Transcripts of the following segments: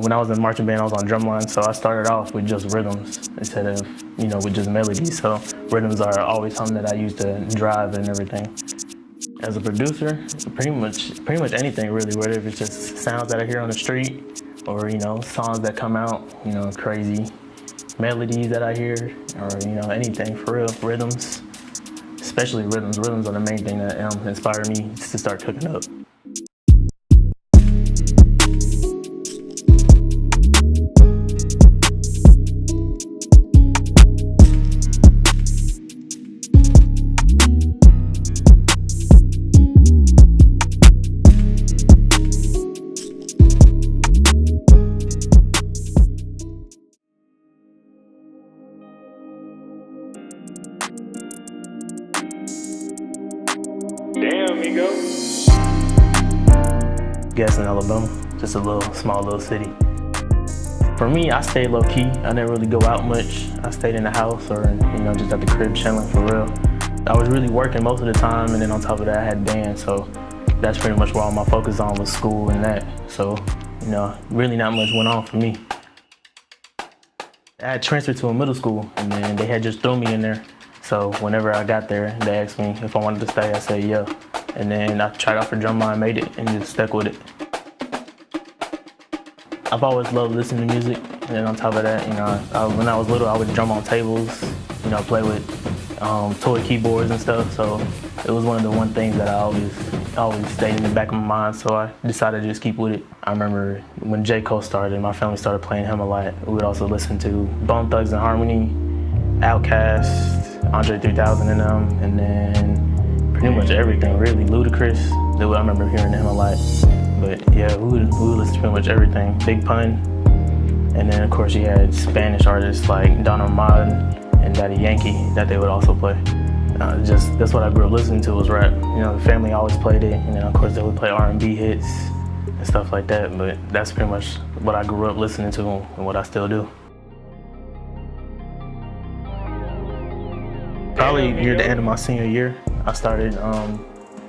when I was in marching band, I was on drumline, so I started off with just rhythms instead of, with just melodies. So rhythms are always something that I use to drive and everything. As a producer, pretty much anything really, whether it's just sounds that I hear on the street or, songs that come out, crazy melodies that I hear, or, anything for real, rhythms. Especially rhythms. Rhythms are the main thing that inspired me to start cooking up. Damn, Migo. Gaston, Alabama, just a small little city. For me, I stayed low key. I didn't really go out much. I stayed in the house or, just at the crib chilling for real. I was really working most of the time, and then on top of that, I had band, so that's pretty much where all my focus on was school and that. So, really not much went on for me. I had transferred to a middle school, and then they had just thrown me in there. So whenever I got there, they asked me if I wanted to stay. I said yeah. And then I tried out for drumline, made it, and just stuck with it. I've always loved listening to music. And then on top of that, when I was little, I would drum on tables, play with toy keyboards and stuff. So it was one of the things that I always stayed in the back of my mind. So I decided to just keep with it. I remember when J. Cole started, my family started playing him a lot. We would also listen to Bone Thugs and Harmony, Outkast, Andre 3000 and them, and then pretty much everything really. Ludacris, I remember hearing him a lot. But yeah, we would listen to pretty much everything. Big Pun, and then of course you had Spanish artists like Don Omar and Daddy Yankee that they would also play. That's what I grew up listening to was rap. The family always played it, and then of course they would play R&B hits and stuff like that. But that's pretty much what I grew up listening to and what I still do. Probably near the end of my senior year, I started,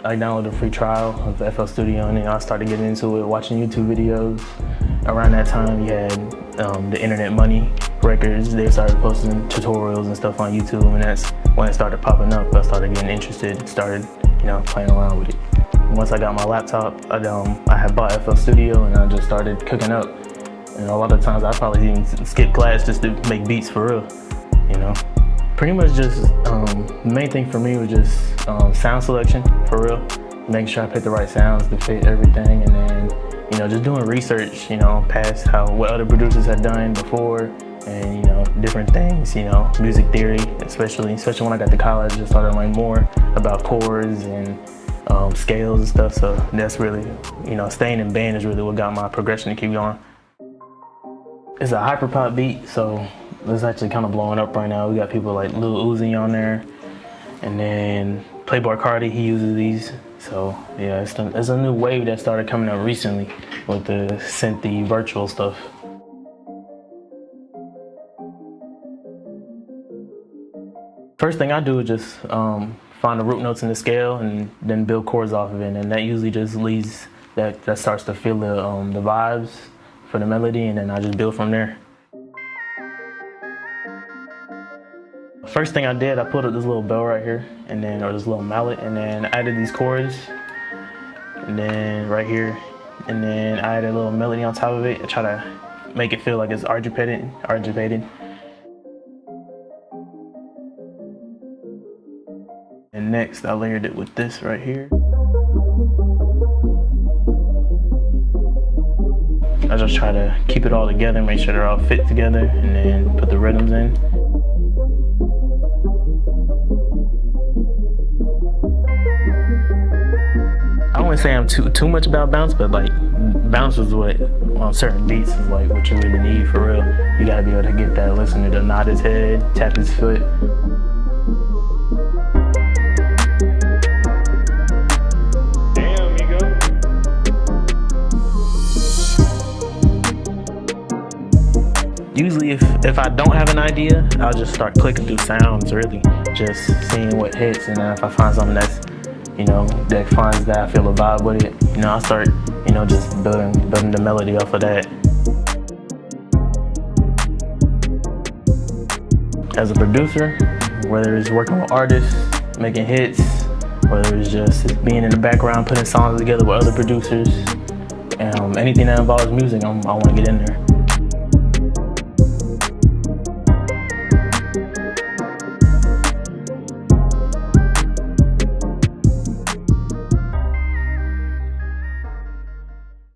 I downloaded a free trial of FL Studio, and then I started getting into it, watching YouTube videos. Around that time, you had the Internet Money records. They started posting tutorials and stuff on YouTube, and that's when it started popping up. I started getting interested, started, playing around with it. Once I got my laptop, I had bought FL Studio, and I just started cooking up. And a lot of times, I probably even skip class just to make beats for real, Pretty much just, the main thing for me was just sound selection, for real. Making sure I picked the right sounds to fit everything, and then, just doing research, past what other producers had done before, and, different things, music theory, especially when I got to college, I just started learning more about chords and scales and stuff, so that's really, staying in band is really what got my progression to keep going. It's a hyperpop beat, so it's actually kind of blowing up right now. We got people like Lil Uzi on there, and then Playboi Carti, he uses these. So yeah, it's a new wave that started coming up recently with the synthy virtual stuff. First thing I do is just find the root notes in the scale and then build chords off of it, and that usually just leads, that starts to feel the vibes for the melody, and then I just build from there. First thing I did, I pulled up this little bell right here, or this little mallet, and then I added these chords, and then right here, and then I added a little melody on top of it. I try to make it feel like it's arpeggiated. And next, I layered it with this right here. I just try to keep it all together, make sure they're all fit together, and then put the rhythms in. I wouldn't say I'm too much about bounce, but like bounce is what on certain beats is like what you really need for real. You gotta be able to get that listener to nod his head, tap his foot. Damn, Migo. Usually if I don't have an idea, I'll just start clicking through sounds, really. Just seeing what hits, and then if I find something that's, that finds that I feel a vibe with it, I'll start, just building the melody off of that. as a producer, whether it's working with artists, making hits, whether it's just being in the background, putting songs together with other producers, anything that involves music, I want to get in there.